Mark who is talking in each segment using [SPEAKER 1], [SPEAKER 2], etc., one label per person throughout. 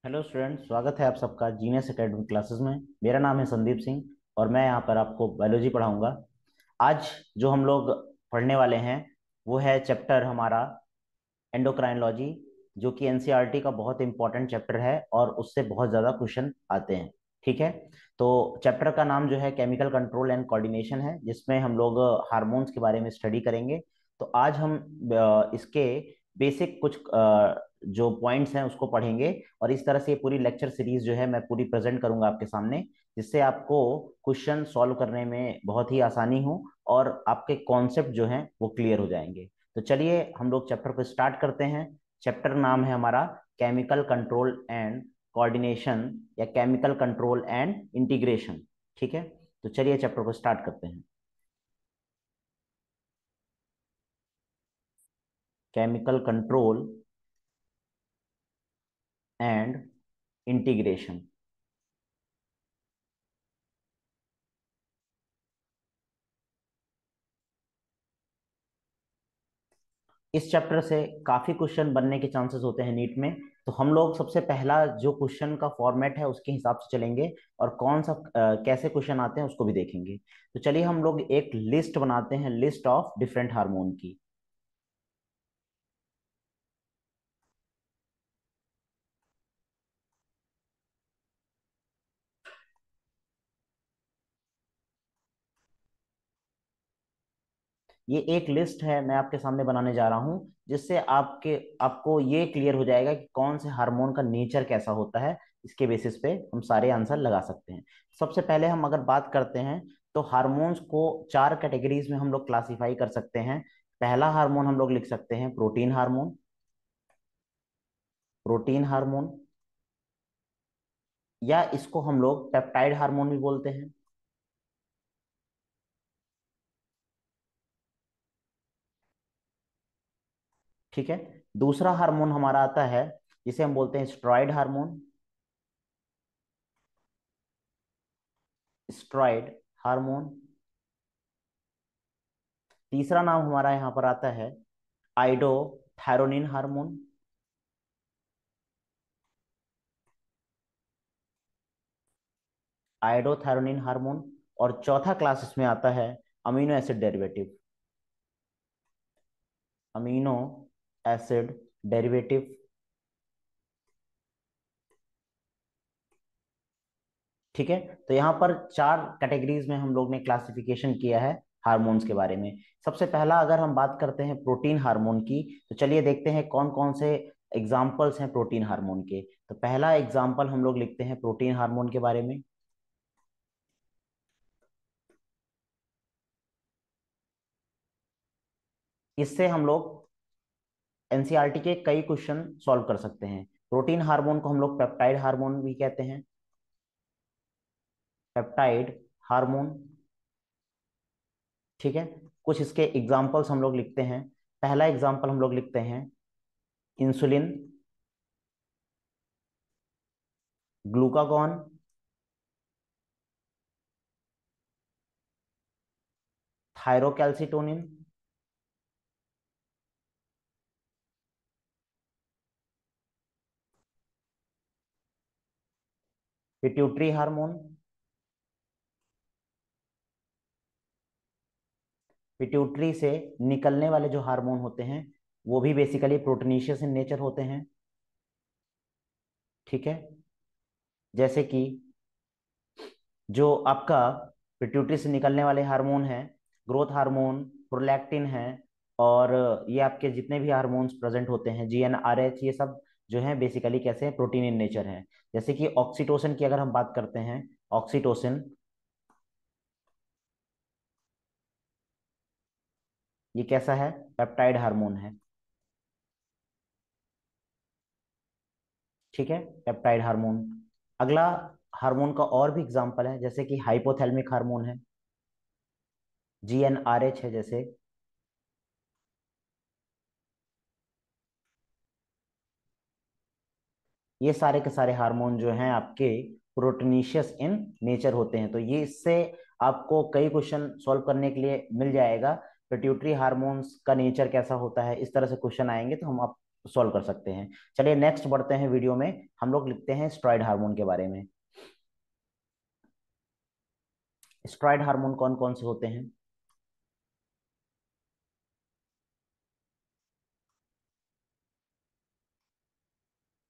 [SPEAKER 1] Hello student, स्वागत है आप सबका जीनियस एकेडमी क्लासेस में। मेरा नाम है संदीप सिंह और मैं यहाँ पर आपको बायोलॉजी पढ़ाऊंगा। आज जो हम लोग पढ़ने वाले हैं वो है चैप्टर हमारा एंडोक्राइनोलॉजी, जो कि एनसीईआरटी का बहुत इंपॉर्टेंट चैप्टर है और उससे बहुत ज़्यादा क्वेश्चन आते हैं। ठीक है। तो चैप्टर का नाम जो है केमिकल कंट्रोल एंड कोऑर्डिनेशन है, जिसमें हम लोग हार्मोन्स के बारे में स्टडी करेंगे। तो आज हम इसके बेसिक कुछ जो पॉइंट्स हैं उसको पढ़ेंगे और इस तरह से ये पूरी लेक्चर सीरीज जो है मैं पूरी प्रेजेंट करूंगा आपके सामने, जिससे आपको क्वेश्चन सॉल्व करने में बहुत ही आसानी हो और आपके कॉन्सेप्ट जो हैं वो क्लियर हो जाएंगे। तो चलिए हम लोग चैप्टर को स्टार्ट करते हैं। चैप्टर नाम है हमारा केमिकल कंट्रोल एंड कोऑर्डिनेशन या केमिकल कंट्रोल एंड इंटीग्रेशन। ठीक है। तो चलिए चैप्टर को स्टार्ट करते हैं। Chemical control and integration. इस चैप्टर से काफी क्वेश्चन बनने के चांसेस होते हैं नीट में। तो हम लोग सबसे पहला जो क्वेश्चन का फॉर्मेट है उसके हिसाब से चलेंगे और कौन सा कैसे क्वेश्चन आते हैं उसको भी देखेंगे। तो चलिए हम लोग एक लिस्ट बनाते हैं, लिस्ट ऑफ डिफरेंट हार्मोन की। ये एक लिस्ट है मैं आपके सामने बनाने जा रहा हूं, जिससे आपको ये क्लियर हो जाएगा कि कौन से हार्मोन का नेचर कैसा होता है। इसके बेसिस पे हम सारे आंसर लगा सकते हैं। सबसे पहले हम अगर बात करते हैं तो हार्मोन्स को चार कैटेगरीज में हम लोग क्लासिफाई कर सकते हैं। पहला हार्मोन हम लोग लिख सकते हैं प्रोटीन हार्मोन। प्रोटीन हार्मोन, या इसको हम लोग पेप्टाइड हार्मोन भी बोलते हैं। ठीक है। दूसरा हार्मोन हमारा आता है जिसे हम बोलते हैं स्टेरॉयड हार्मोन। Steroid hormone. तीसरा नाम हमारा यहाँ पर आता है आइडोथायरोनिन हार्मोन। Iodothyronine hormone. और चौथा क्लास इसमें आता है amino acid derivative. Amino acid derivative. ठीक है। तो यहाँ पर चार कैटेगरीज में हम लोग ने क्लासिफिकेशन किया है हार्मोन्स के बारे में। सबसे पहला अगर हम बात करते हैं प्रोटीन हार्मोन की, तो चलिए देखते हैं कौन कौन से एग्जाम्पल्स हैं प्रोटीन हार्मोन के। तो पहला एग्जाम्पल हम लोग लिखते हैं प्रोटीन हार्मोन के बारे में। इससे हम लोग एनसीईआरटी के कई क्वेश्चन सॉल्व कर सकते हैं। प्रोटीन हार्मोन को हम लोग पेप्टाइड हार्मोन भी कहते हैं। Peptide hormone. ठीक है। कुछ इसके एग्जाम्पल्स हम लोग लिखते हैं। पहला एग्जाम्पल हम लोग लिखते हैं insulin, glucagon, thyrocalcitonin, pituitary hormone. Pituitary से निकलने वाले जो हार्मोन होते हैं वो भी बेसिकली प्रोटीनेशियस इन नेचर होते हैं। ठीक है। जैसे कि जो आपका पिट्यूटरी से निकलने वाले हार्मोन हैं, ग्रोथ हार्मोन, प्रोलैक्टिन है, और ये आपके जितने भी हार्मोन्स प्रेजेंट होते हैं, जीएनआरएच, ये सब जो है बेसिकली कैसे हैं, प्रोटीन इन नेचर है। जैसे कि ऑक्सीटोसिन की अगर हम बात करते हैं, ऑक्सीटोसिन ये कैसा है, पेप्टाइड हार्मोन है। ठीक है, पेप्टाइड हार्मोन। अगला हार्मोन का और भी एग्जांपल है, जैसे कि हाइपोथैलेमिक हार्मोन है, जीएनआरएच है जैसे। ये सारे के सारे हार्मोन जो हैं आपके प्रोटीनिशियस इन नेचर होते हैं। तो ये इससे आपको कई क्वेश्चन सॉल्व करने के लिए मिल जाएगा। पिट्यूटरी हार्मोन्स का नेचर कैसा होता है, इस तरह से क्वेश्चन आएंगे तो हम आप सॉल्व कर सकते हैं। चलिए नेक्स्ट बढ़ते हैं वीडियो में, हम लोग लिखते हैं स्टेरॉयड हार्मोन के बारे में। स्टेरॉयड हार्मोन कौन कौन से होते हैं?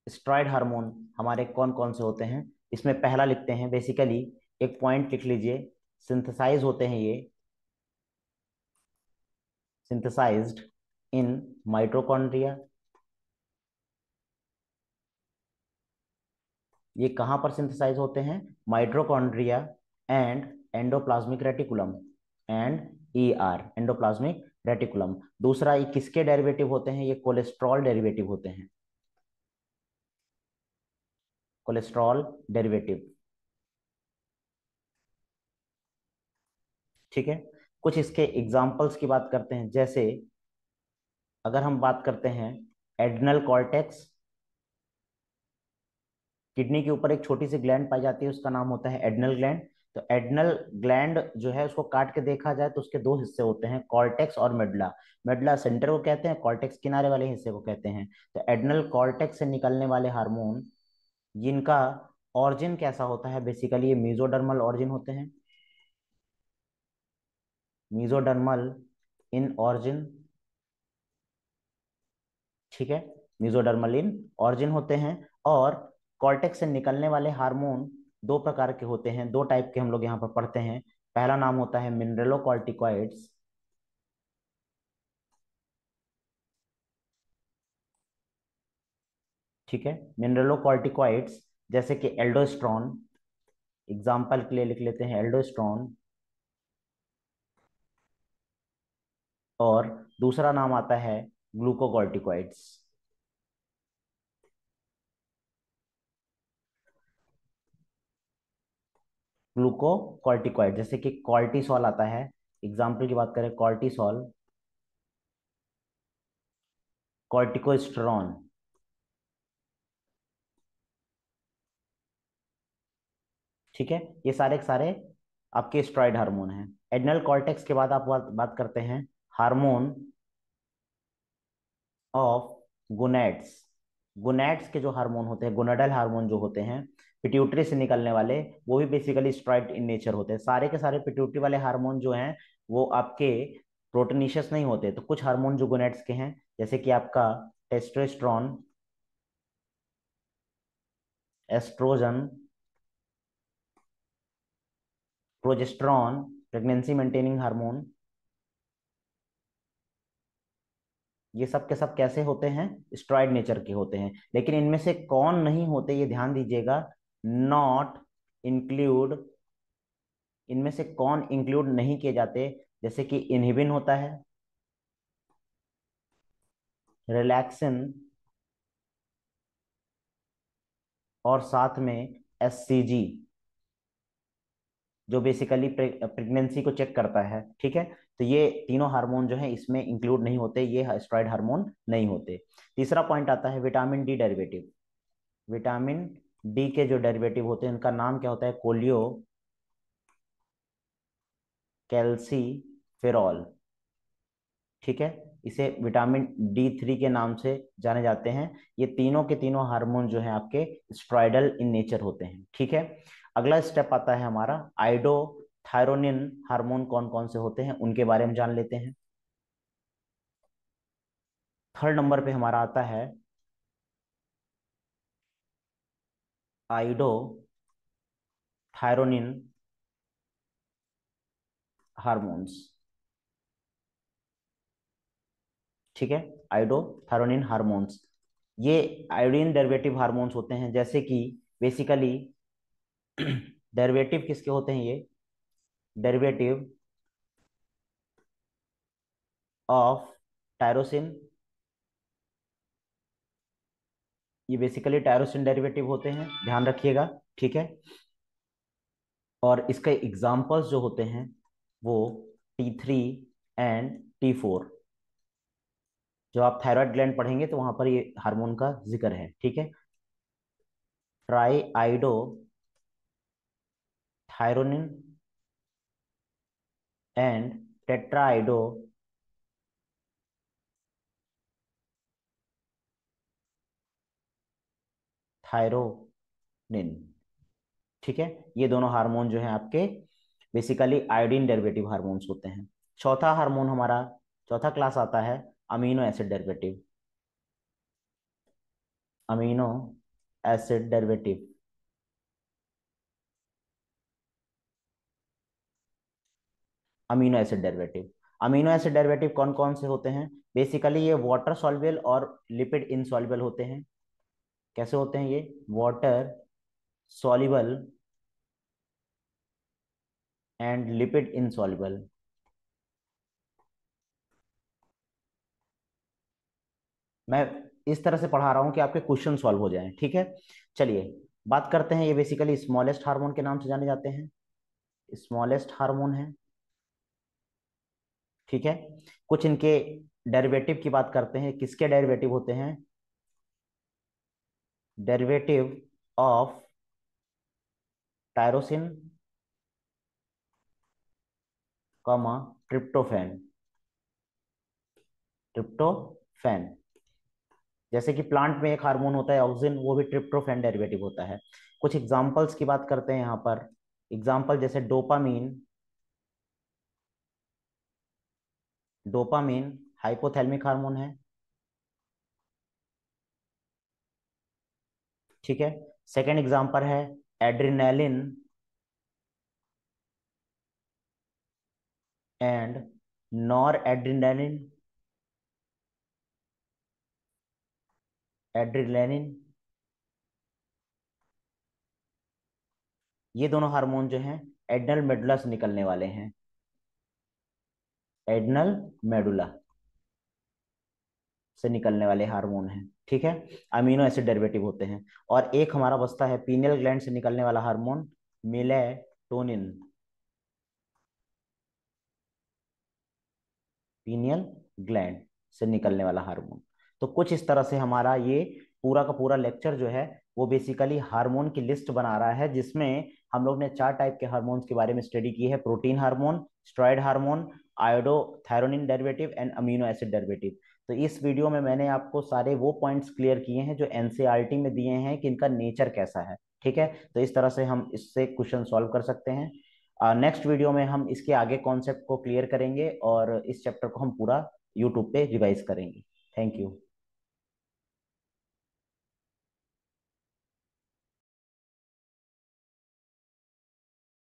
[SPEAKER 1] स्टेरॉयड हार्मोन हमारे कौन कौन से होते हैं? इसमें पहला लिखते हैं बेसिकली, एक पॉइंट लिख लीजिए, सिंथेसाइज होते हैं ये, सिंथेसाइज्ड इन माइटोकॉन्ड्रिया। ये कहाँ पर सिंथेसाइज होते हैं? Mitochondria and endoplasmic reticulum, and ER endoplasmic reticulum. दूसरा, ये किसके डेरिवेटिव होते हैं? ये कोलेस्ट्रॉल डेरिवेटिव होते हैं, कोलेस्ट्रॉल डेरिवेटिव। ठीक है, कुछ इसके एग्जाम्पल्स की बात करते हैं। जैसे अगर हम बात करते हैं एड्रिनल कॉर्टेक्स, किडनी के ऊपर एक छोटी सी ग्लैंड पाई जाती है, उसका नाम होता है एड्रिनल ग्लैंड। तो एड्रिनल ग्लैंड जो है उसको काट के देखा जाए तो उसके दो हिस्से होते हैं, कॉर्टेक्स और मेडुला। मेडुला सेंटर को कहते हैं, कॉर्टेक्स किनारे वाले हिस्से को कहते हैं। तो एड्रिनल कॉर्टेक्स से निकलने वाले हार्मोन, जिनका ऑरिजिन कैसा होता है? बेसिकली ये मीजोडर्मल ऑरिजिन होते हैं, मीजोडर्मल इन ऑरिजिन। ठीक है, मीजोडर्मल इन ऑरिजिन होते हैं। और कॉर्टेक्स से निकलने वाले हार्मोन दो प्रकार के होते हैं, दो टाइप के हम लोग यहाँ पर पढ़ते हैं। पहला नाम होता है मिनरलोकॉर्टिकॉइड्स। ठीक है, मिनरलोकॉर्टिकॉइड्स जैसे कि एल्डोस्ट्रॉन, एग्जाम्पल के लिए लिख लेते हैं एल्डोस्ट्रॉन। और दूसरा नाम आता है ग्लूकोकॉर्टिकॉइड्स, ग्लूकोकॉर्टिकॉइड जैसे कि कॉर्टिसोल आता है। एग्जाम्पल की बात करें, कॉर्टिसोल, कॉर्टिकोस्टेरॉन। ठीक है, ये सारे के सारे आपके स्टेरॉयड हार्मोन हैं। एड्रिनल कॉर्टेक्स के बाद आप बात करते हैं हार्मोन ऑफ गोनेड्स। गोनेड्स के जो हार्मोन होते हैं, गोनाडल हार्मोन जो होते हैं पिट्यूटरी से निकलने वाले, वो भी बेसिकली स्टेरॉयड इन नेचर होते हैं। सारे के सारे पिट्यूटरी वाले हार्मोन जो हैं वो आपके प्रोटीनिशियस नहीं होते। तो कुछ हार्मोन जो गोनेड्स के हैं, जैसे कि आपका testosterone, estrogen, progesterone, pregnancy maintaining hormone, ये सब के सब कैसे होते हैं? स्टेरॉयड नेचर के होते हैं। लेकिन इनमें से कौन नहीं होते, ये ध्यान दीजिएगा, नॉट इंक्लूड, इनमें से कौन इंक्लूड नहीं किए जाते? जैसे कि इनहिबिन होता है, रिलैक्सिन, और साथ में SCG, जो बेसिकली प्रेगनेंसी को चेक करता है। ठीक है, तो ये तीनों हार्मोन जो है इसमें इंक्लूड नहीं होते, ये स्टेरॉयड हार्मोन नहीं होते। तीसरा पॉइंट आता है vitamin D derivative. Vitamin D के जो डेरिवेटिव होते हैं उनका नाम क्या होता है? कोलियो कैल्सीफेरॉल। ठीक है, इसे विटामिन D3 के नाम से जाने जाते हैं। ये तीनों के तीनों हार्मोन जो हैं आपके स्ट्राइडल इन नेचर होते हैं। ठीक है, अगला स्टेप आता है हमारा आइडो थायरोनिन हार्मोन कौन कौन से होते हैं उनके बारे में जान लेते हैं। थर्ड नंबर पे हमारा आता है आइडो थायरोनिन हार्मोन्स। ठीक है, आइडो थायरोनिन हार्मोन्स, ये आयोडीन डेरिवेटिव हार्मोन्स होते हैं। जैसे कि बेसिकली डेरिवेटिव किसके होते हैं? ये डेरिवेटिव ऑफ टायरोसिन, ये बेसिकली टायरोसिन डेरिवेटिव होते हैं, ध्यान रखिएगा। ठीक है, और इसके एग्जाम्पल्स जो होते हैं वो T3 एंड T4। जो आप थायराइड ग्लैंड पढ़ेंगे तो वहां पर ये हार्मोन का जिक्र है। ठीक है, ट्राई आइडो थायरोनिन एंड टेट्राआइडो थायरोनिन। ठीक है, ये दोनों हार्मोन जो है आपके बेसिकली आयोडीन डेरिवेटिव हार्मोन्स होते हैं। चौथा हार्मोन हमारा, चौथा क्लास आता है amino acid derivative. Amino acid derivative. Amino acid derivative, amino acid derivative कौन कौन से होते हैं? बेसिकली ये वाटर सॉल्युबल और लिपिड इनसॉल्युबल होते हैं। कैसे होते हैं ये? Water soluble and lipid insoluble. मैं इस तरह से पढ़ा रहा हूं कि आपके क्वेश्चन सॉल्व हो जाएं। ठीक है, चलिए बात करते हैं। ये बेसिकली स्मॉलेस्ट हार्मोन के नाम से जाने जाते हैं, स्मॉलेस्ट हार्मोन है। ठीक है, कुछ इनके डेरिवेटिव की बात करते हैं। किसके डेरिवेटिव होते हैं? Derivative of tyrosine comma tryptophan. Tryptophan, जैसे कि प्लांट में एक हार्मोन होता है ऑक्सिन, वो भी ट्रिप्टोफैन डेरिवेटिव होता है। कुछ एग्जांपल्स की बात करते हैं यहाँ पर। एग्जांपल जैसे डोपामीन। डोपामीन हाइपोथैलेमिक हार्मोन है। ठीक है, सेकेंड एग्जांपल है adrenaline and nor adrenaline. Adrenaline, ये दोनों हार्मोन जो हैं एड्रनल मेडुला से निकलने वाले हैं। एड्रनल मेडुला से निकलने वाले हार्मोन हैं। ठीक है, अमीनो एसिड डेरिवेटिव होते हैं। और एक हमारा बचता है पीनियल ग्लैंड से निकलने वाला हार्मोन, मेलेटोनिन। पीनियल ग्लैंड से निकलने वाला हार्मोन। तो कुछ इस तरह से हमारा ये पूरा का पूरा लेक्चर जो है वो बेसिकली हार्मोन की लिस्ट बना रहा है, जिसमें हम लोग ने 4 टाइप के हार्मोन्स के बारे में स्टडी की है। Protein hormone, steroid hormone, iodothyronine derivative and amino acid derivative. तो इस वीडियो में मैंने आपको सारे वो पॉइंट्स क्लियर किए हैं जो एनसीईआरटी में दिए हैं कि इनका नेचर कैसा है। ठीक है, तो इस तरह से हम इससे क्वेश्चन सॉल्व कर सकते हैं। नेक्स्ट वीडियो में हम इसके आगे कॉन्सेप्ट को क्लियर करेंगे और इस चैप्टर को हम पूरा यूट्यूब पे रिवाइज करेंगे। Thank you.